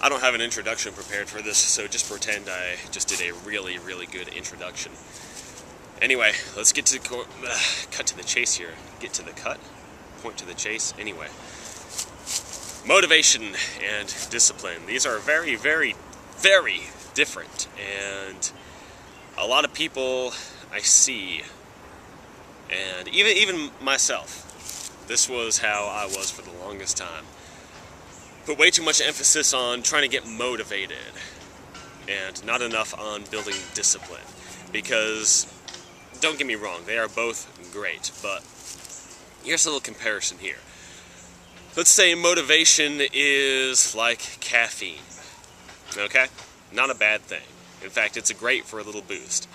I don't have an introduction prepared for this, so just pretend I just did a really, really good introduction. Anyway, let's get to cut to the chase here. Get to the cut, point to the chase. Anyway, motivation and discipline. These are very, very, very different, and a lot of people I see, and even myself, this was how I was for the longest time. Put way too much emphasis on trying to get motivated and not enough on building discipline. Because, don't get me wrong, they are both great, but here's a little comparison here. Let's say motivation is like caffeine, okay? Not a bad thing. In fact, it's great for a little boost.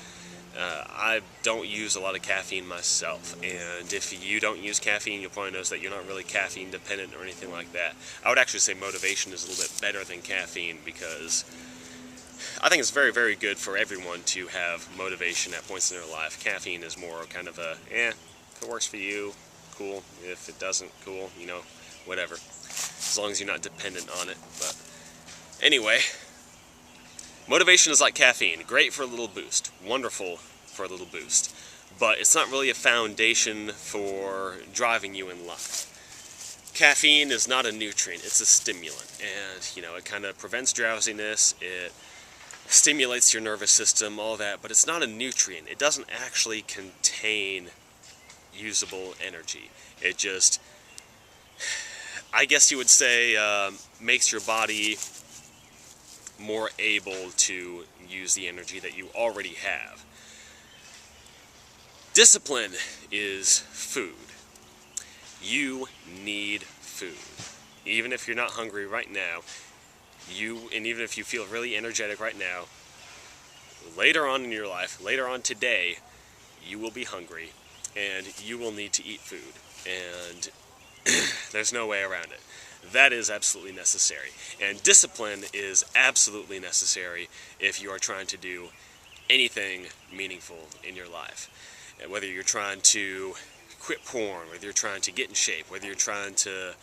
I don't use a lot of caffeine myself, and if you don't use caffeine, you'll probably notice that you're not really caffeine dependent or anything like that. I would actually say motivation is a little bit better than caffeine, because I think it's very, very good for everyone to have motivation at points in their life. Caffeine is more kind of a, if it works for you, cool. If it doesn't, cool, whatever. As long as you're not dependent on it. But anyway, motivation is like caffeine. Great for a little boost. Wonderful for a little boost. But it's not really a foundation for driving you in life. Caffeine is not a nutrient. It's a stimulant. And, it kind of prevents drowsiness. It stimulates your nervous system, all that. But it's not a nutrient. It doesn't actually contain usable energy. It just, I guess you would say, makes your body more able to use the energy that you already have. Discipline is food. You need food. Even if you're not hungry right now, and even if you feel really energetic right now, later on in your life, later on today, you will be hungry and you will need to eat food. And there's no way around it. That is absolutely necessary. And discipline is absolutely necessary if you are trying to do anything meaningful in your life. And whether you're trying to quit porn, whether you're trying to get in shape, whether you're trying to,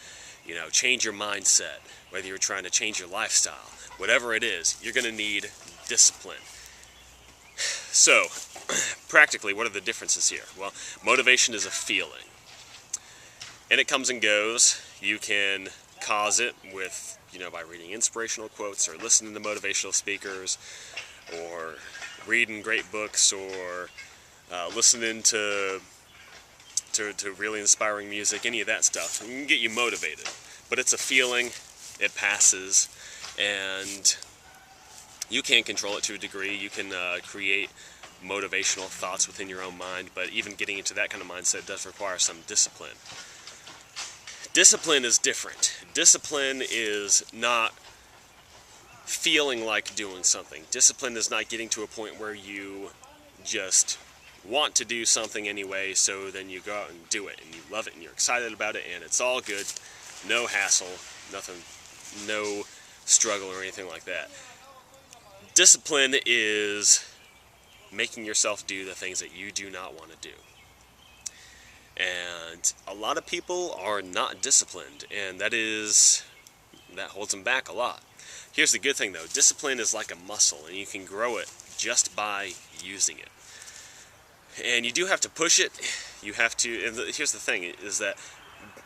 change your mindset, whether you're trying to change your lifestyle, whatever it is, you're going to need discipline. So, practically, what are the differences here? Well, motivation is a feeling. And it comes and goes. You can cause it with, by reading inspirational quotes or listening to motivational speakers or reading great books or listening to really inspiring music, any of that stuff. It can get you motivated. But it's a feeling, it passes, and you can control it to a degree. You can create motivational thoughts within your own mind, but even getting into that kind of mindset does require some discipline. Discipline is different. Discipline is not feeling like doing something. Discipline is not getting to a point where you just want to do something anyway, so then you go out and do it, and you love it, and you're excited about it, and it's all good. No hassle, nothing, no struggle or anything like that. Discipline is making yourself do the things that you do not want to do. And a lot of people are not disciplined, and that holds them back a lot. Here's the good thing though, discipline is like a muscle, and you can grow it just by using it. And you do have to push it. You have to, and here's the thing, is that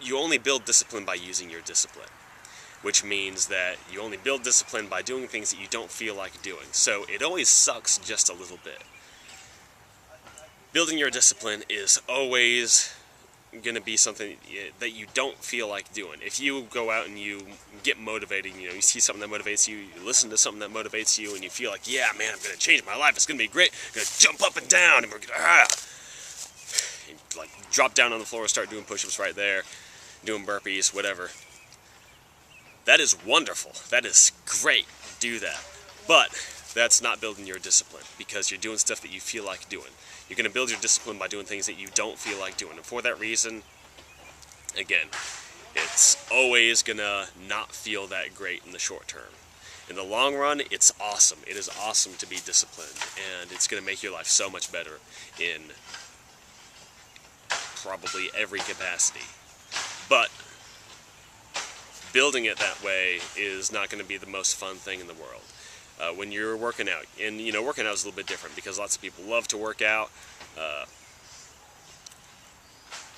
you only build discipline by using your discipline, which means that you only build discipline by doing things that you don't feel like doing. So it always sucks just a little bit. Building your discipline is always going to be something that you don't feel like doing. If you go out and you get motivated, you see something that motivates you, you listen to something that motivates you, and you feel like, yeah, man, I'm going to change my life, it's going to be great, I'm going to jump up and down, and we're going to, and drop down on the floor and start doing push-ups right there, doing burpees, whatever. That is wonderful. That is great. Do that. But that's not building your discipline, because you're doing stuff that you feel like doing. You're going to build your discipline by doing things that you don't feel like doing. And for that reason, again, it's always going to not feel that great in the short term. In the long run, it's awesome. It is awesome to be disciplined, and it's going to make your life so much better in probably every capacity. But building it that way is not going to be the most fun thing in the world. When you're working out, and working out is a little bit different because lots of people love to work out.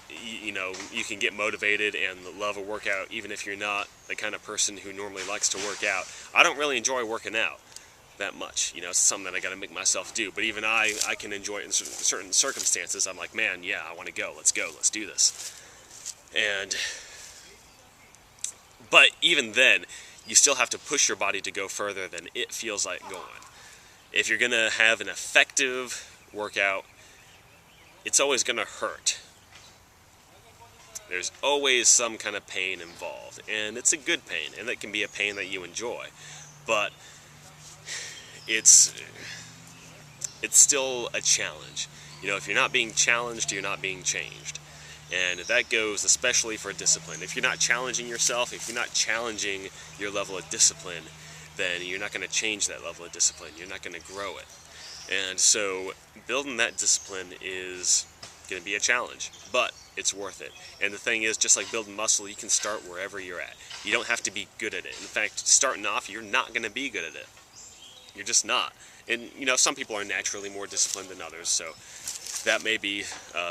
You can get motivated and love a workout even if you're not the kind of person who normally likes to work out. I don't really enjoy working out that much. It's something that I got to make myself do. But even I can enjoy it in certain circumstances. I'm like, man, yeah, I want to go. Let's do this. But even then, you still have to push your body to go further than it feels like going. If you're going to have an effective workout, it's always going to hurt. There's always some kind of pain involved, and it's a good pain, and that can be a pain that you enjoy. But it's still a challenge. If you're not being challenged, you're not being changed. And that goes especially for discipline. If you're not challenging yourself, if you're not challenging your level of discipline, then you're not going to change that level of discipline. You're not going to grow it. And so building that discipline is going to be a challenge, but it's worth it. And the thing is, just like building muscle, you can start wherever you're at. You don't have to be good at it. In fact, starting off, you're not going to be good at it. You're just not. And, some people are naturally more disciplined than others, so that may be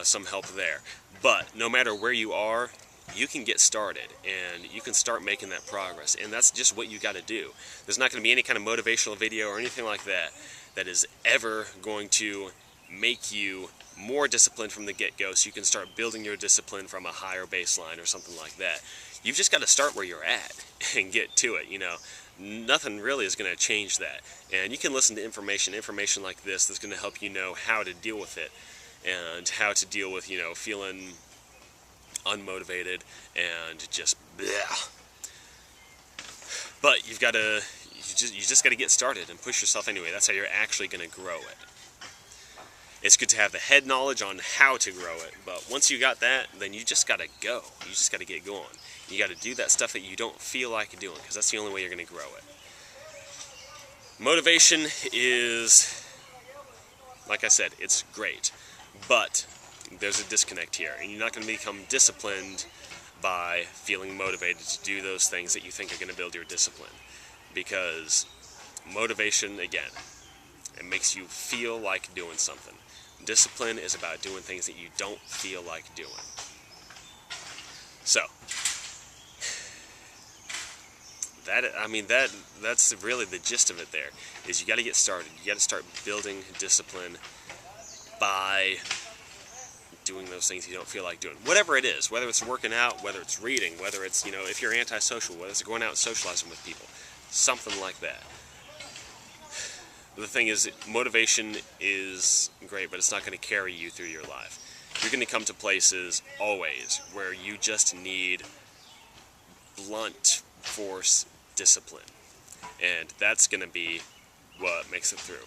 some help there. But no matter where you are, you can get started, and you can start making that progress. And that's just what you got to do. There's not going to be any kind of motivational video or anything like that that is ever going to make you more disciplined from the get-go, so you can start building your discipline from a higher baseline or something like that. You've just got to start where you're at and get to it. Nothing really is going to change that. And you can listen to information like this that's going to help you know how to deal with it, and how to deal with, feeling unmotivated and just bleh. But you just got to get started and push yourself anyway. That's how you're actually going to grow it. It's good to have the head knowledge on how to grow it, but once you got that, then you just got to go. You just got to get going. You got to do that stuff that you don't feel like doing, because that's the only way you're going to grow it. Motivation is, like I said, it's great, but there's a disconnect here, and you're not going to become disciplined by feeling motivated to do those things that you think are going to build your discipline, because motivation, again, it makes you feel like doing something. Discipline is about doing things that you don't feel like doing. So, that's really the gist of it there, is you got to get started. You got to start building discipline by doing those things you don't feel like doing. Whatever it is, whether it's working out, whether it's reading, whether it's, if you're antisocial, whether it's going out and socializing with people, something like that. The thing is, motivation is great, but it's not going to carry you through your life. You're going to come to places always where you just need blunt force discipline, and that's going to be what makes it through.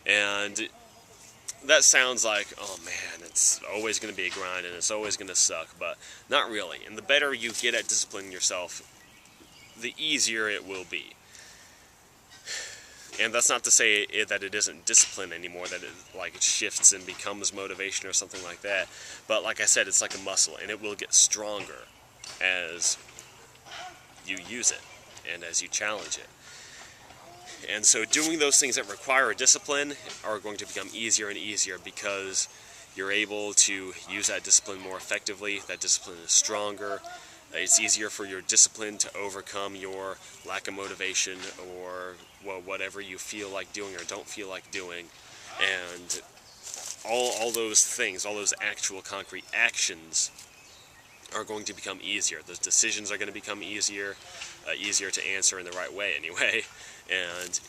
And that sounds like, oh man, it's always going to be a grind and it's always going to suck, but not really. And the better you get at disciplining yourself, the easier it will be. And that's not to say that it isn't discipline anymore, that it shifts and becomes motivation or something like that. But like I said, it's like a muscle, and it will get stronger as you use it and as you challenge it. And so doing those things that require discipline are going to become easier and easier, because you're able to use that discipline more effectively. That discipline is stronger. It's easier for your discipline to overcome your lack of motivation, or whatever you feel like doing or don't feel like doing. And all those things, all those actual concrete actions are going to become easier. Those decisions are going to become easier to answer in the right way anyway. And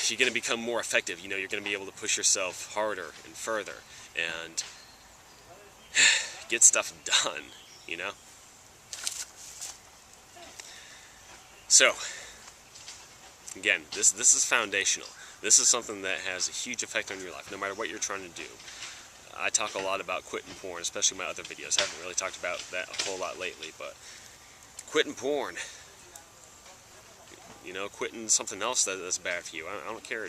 you're going to become more effective. You're going to be able to push yourself harder and further and get stuff done, So, again, this is foundational. This is something that has a huge effect on your life, no matter what you're trying to do. I talk a lot about quitting porn, especially in my other videos. I haven't really talked about that a whole lot lately, but quitting porn. Quitting something else that's bad for you. I don't care.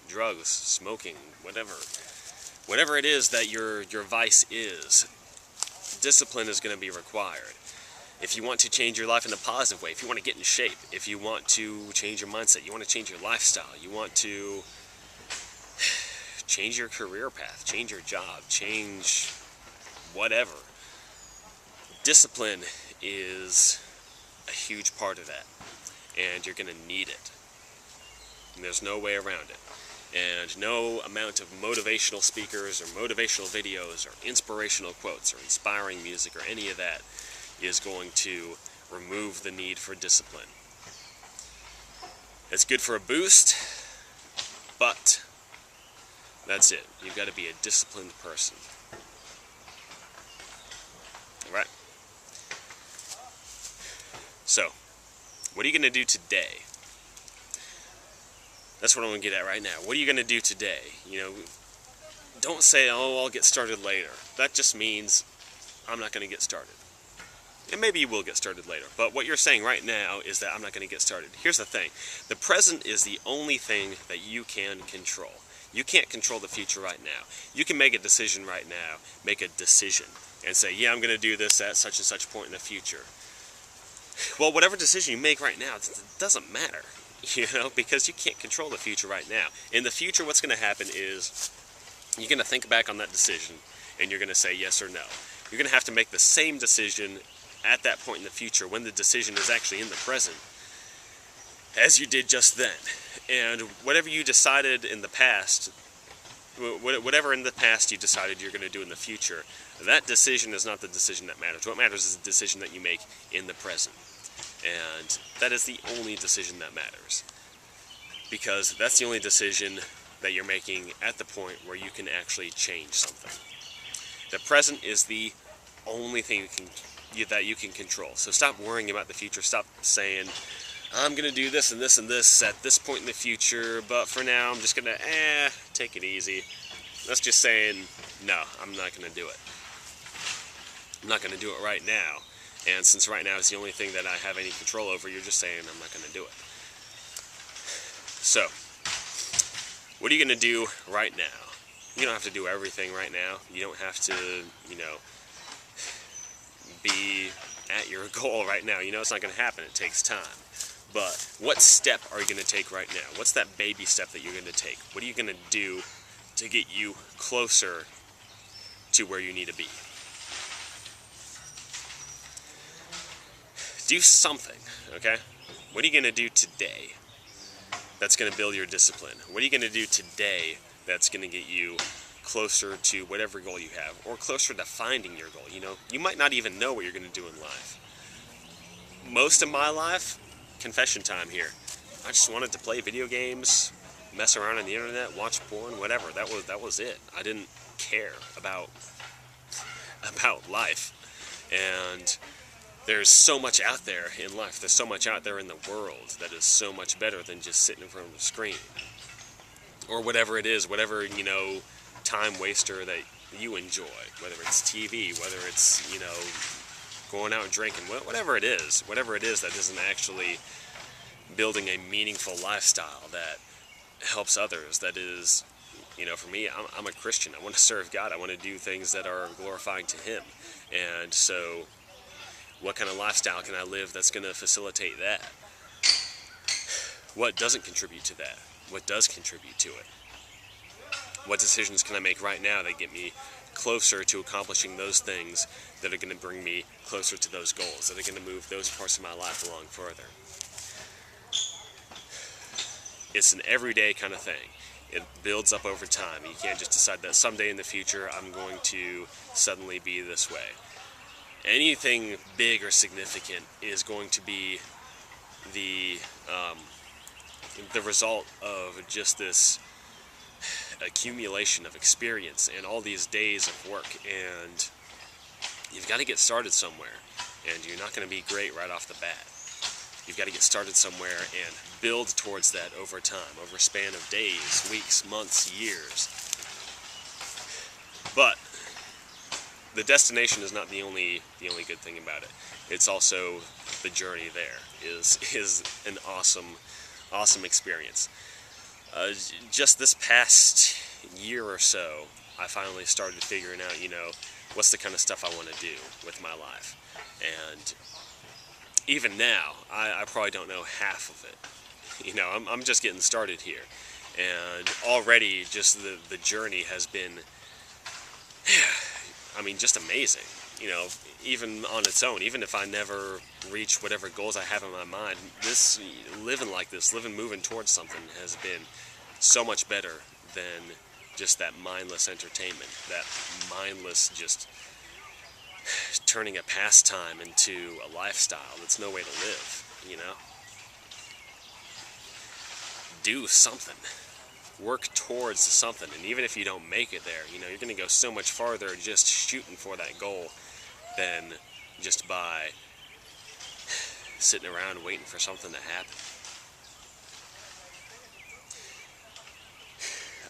Drugs, smoking, whatever it is that your vice is, discipline is going to be required. If you want to change your life in a positive way, if you want to get in shape, if you want to change your mindset, you want to change your lifestyle, you want to change your career path, change your job, change whatever. Discipline is a huge part of that, and you're going to need it. And there's no way around it. And no amount of motivational speakers or motivational videos or inspirational quotes or inspiring music or any of that is going to remove the need for discipline. It's good for a boost, but that's it. You've got to be a disciplined person. Alright? So, what are you going to do today? That's what I'm going to get at right now. What are you going to do today? You know, don't say, oh, I'll get started later. That just means I'm not going to get started. And maybe you will get started later. But what you're saying right now is that I'm not going to get started. Here's the thing. The present is the only thing that you can control. You can't control the future right now. You can make a decision right now, make a decision, and say, yeah, I'm going to do this at such and such point in the future. Well, whatever decision you make right now, it doesn't matter. You know, because you can't control the future right now. In the future, what's going to happen is you're going to think back on that decision and you're going to say yes or no. You're going to have to make the same decision at that point in the future when the decision is actually in the present as you did just then. And whatever you decided in the past, whatever in the past you decided you're going to do in the future, that decision is not the decision that matters. What matters is the decision that you make in the present. And that is the only decision that matters, because that's the only decision that you're making at the point where you can actually change something. The present is the only thing that you can control. So stop worrying about the future. Stop saying, I'm going to do this and this and this at this point in the future, but for now I'm just going to take it easy. That's just saying, no, I'm not going to do it. I'm not going to do it right now. And since right now is the only thing that I have any control over, you're just saying I'm not going to do it. So, what are you going to do right now? You don't have to do everything right now. You don't have to, you know, be at your goal right now. You know it's not going to happen. It takes time. But what step are you going to take right now? What's that baby step that you're going to take? What are you going to do to get you closer to where you need to be? Do something, okay? What are you going to do today that's going to build your discipline? What are you going to do today that's going to get you closer to whatever goal you have, or closer to finding your goal? You know, you might not even know what you're going to do in life. Most of my life, confession time here, I just wanted to play video games, mess around on the internet, watch porn, whatever. That was it. I didn't care about life. And there's so much out there in life. There's so much out there in the world that is so much better than just sitting in front of the screen. Or whatever it is, whatever, you know, time waster that you enjoy. Whether it's TV, whether it's, you know, going out and drinking, whatever it is that isn't actually building a meaningful lifestyle that helps others, that is, you know, for me, I'm a Christian. I want to serve God. I want to do things that are glorifying to Him. And so, what kind of lifestyle can I live that's going to facilitate that? What doesn't contribute to that? What does contribute to it? What decisions can I make right now that get me closer to accomplishing those things that are going to bring me closer to those goals, that are going to move those parts of my life along further? It's an everyday kind of thing. It builds up over time. You can't just decide that someday in the future I'm going to suddenly be this way. Anything big or significant is going to be the result of just this accumulation of experience and all these days of work, and you've got to get started somewhere, and you're not going to be great right off the bat. You've got to get started somewhere and build towards that over time, over a span of days, weeks, months, years. But the destination is not the only good thing about it. It's also the journey there is an awesome experience. Just this past year or so, I finally started figuring out, you know, what's the kind of stuff I want to do with my life. And even now, I probably don't know half of it. You know, I'm just getting started here, and already just the journey has been, I mean, just amazing. You know, even on its own, even if I never reach whatever goals I have in my mind, this living like this, living moving towards something has been so much better than just that mindless entertainment, that mindless just turning a pastime into a lifestyle that's no way to live, you know? Do something. Work towards something, and even if you don't make it there, you know, you're going to go so much farther just shooting for that goal than just by sitting around waiting for something to happen.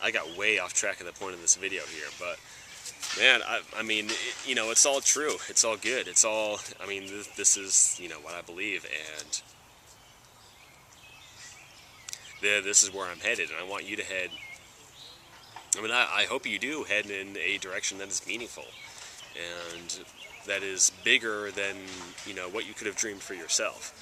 I got way off track of the point of this video here, but man, I mean, you know, it's all true. It's all good. It's all, I mean, this is, you know, what I believe, and this is where I'm headed, and I want you to head, I mean, I hope you do head in a direction that is meaningful, and that is bigger than, you know, what you could have dreamed for yourself.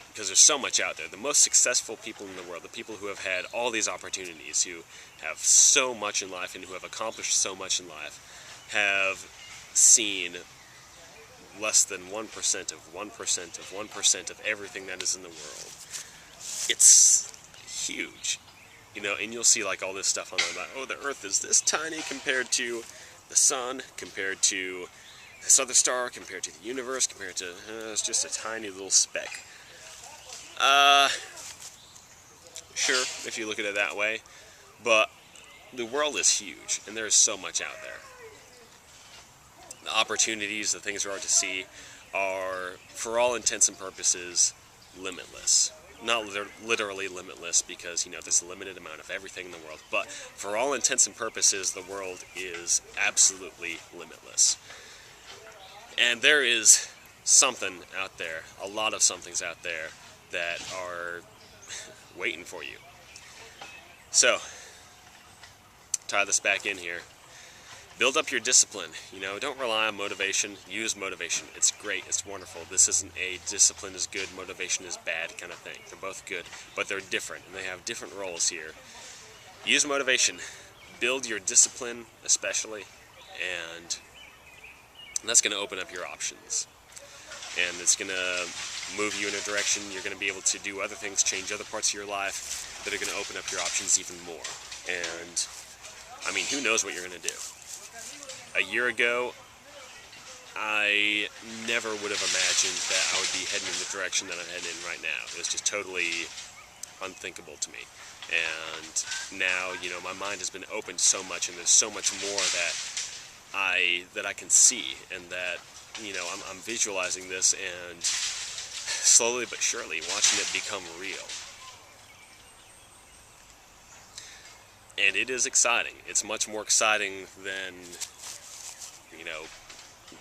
Because there's so much out there. The most successful people in the world, the people who have had all these opportunities, who have so much in life and who have accomplished so much in life, have seen less than 1% of 1% of 1% of everything that is in the world. It's huge. You know, and you'll see like all this stuff online about, oh, the Earth is this tiny compared to the sun, compared to this other star, compared to the universe, compared to, it's just a tiny little speck. Sure, if you look at it that way, but the world is huge, and there's so much out there. The opportunities, the things there are to see, are, for all intents and purposes, limitless. Not literally limitless, because, you know, there's a limited amount of everything in the world, but for all intents and purposes, the world is absolutely limitless. And there is something out there, a lot of somethings out there, that are waiting for you. So, tie this back in here. Build up your discipline. You know, don't rely on motivation. Use motivation. It's great. It's wonderful. This isn't a discipline is good, motivation is bad kind of thing. They're both good, but they're different, and they have different roles here. Use motivation. Build your discipline, especially, and that's going to open up your options. And it's going to move you in a direction. You're going to be able to do other things, change other parts of your life that are going to open up your options even more. And, I mean, who knows what you're going to do. A year ago, I never would have imagined that I would be heading in the direction that I'm heading in right now. It was just totally unthinkable to me. And now, you know, my mind has been opened so much, and there's so much more that I can see, and that, you know, I'm visualizing this, and slowly but surely watching it become real. And it is exciting. It's much more exciting than, you know,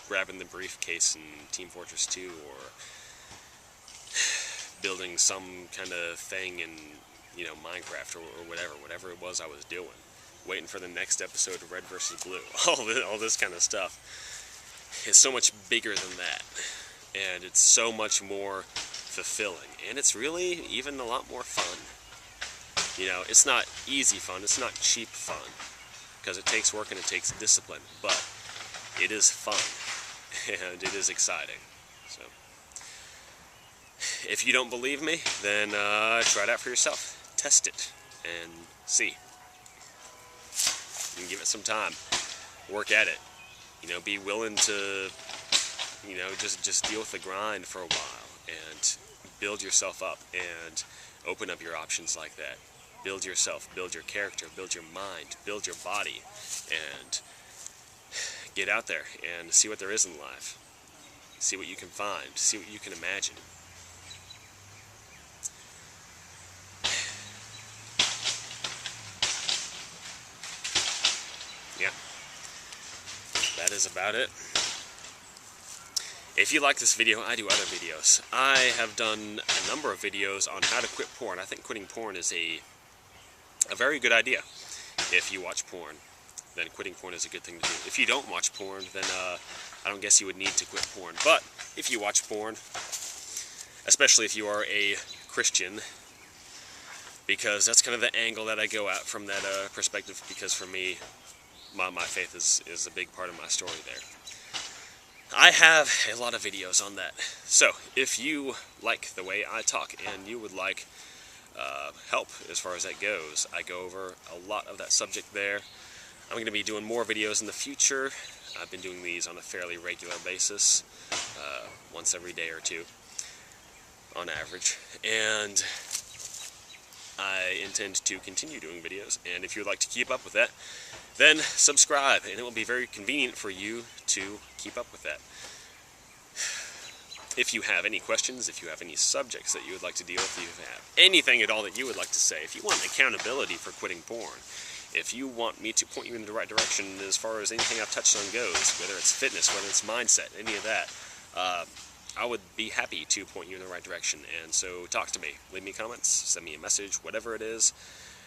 grabbing the briefcase in Team Fortress 2 or building some kind of thing in, you know, Minecraft or whatever it was I was doing. Waiting for the next episode of Red vs. Blue. All this kind of stuff. It's so much bigger than that. And it's so much more fulfilling. And it's really even a lot more fun. You know, it's not easy fun. It's not cheap fun. Because it takes work and it takes discipline. But it is fun. And it is exciting. So, if you don't believe me, then try it out for yourself. Test it and see. You can give it some time. Work at it. You know, be willing to, you know, just deal with the grind for a while and build yourself up and open up your options like that. Build yourself, build your character, build your mind, build your body, and get out there and see what there is in life. See what you can find, see what you can imagine. Yeah, that is about it. If you like this video, I do other videos. I have done a number of videos on how to quit porn. I think quitting porn is a very good idea if you watch porn. then quitting porn is a good thing to do. If you don't watch porn, then I don't guess you would need to quit porn. But if you watch porn, especially if you are a Christian, because that's kind of the angle that I go at from that perspective, because for me, my faith is a big part of my story there. I have a lot of videos on that. So if you like the way I talk and you would like help as far as that goes, I go over a lot of that subject there. I'm going to be doing more videos in the future. I've been doing these on a fairly regular basis, once every day or two on average, and I intend to continue doing videos. And if you would like to keep up with that, then subscribe, and it will be very convenient for you to keep up with that. If you have any questions, if you have any subjects that you would like to deal with, if you have anything at all that you would like to say, if you want accountability for quitting porn, if you want me to point you in the right direction as far as anything I've touched on goes, whether it's fitness, whether it's mindset, any of that, I would be happy to point you in the right direction. And so talk to me, leave me comments, send me a message, whatever it is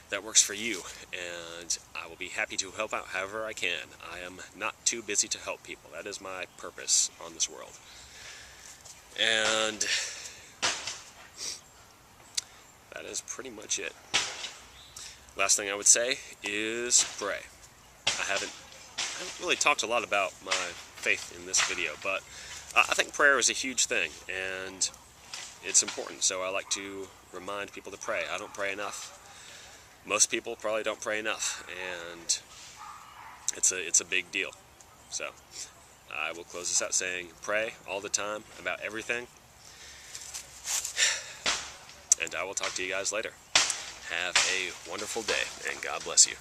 that works for you, and I will be happy to help out however I can. I am not too busy to help people. That is my purpose on this world. And that is pretty much it. Last thing I would say is pray. I haven't really talked a lot about my faith in this video, but I think prayer is a huge thing, and it's important, so I like to remind people to pray. I don't pray enough. Most people probably don't pray enough, and it's a big deal. So I will close this out saying pray all the time about everything, and I will talk to you guys later. Have a wonderful day, and God bless you.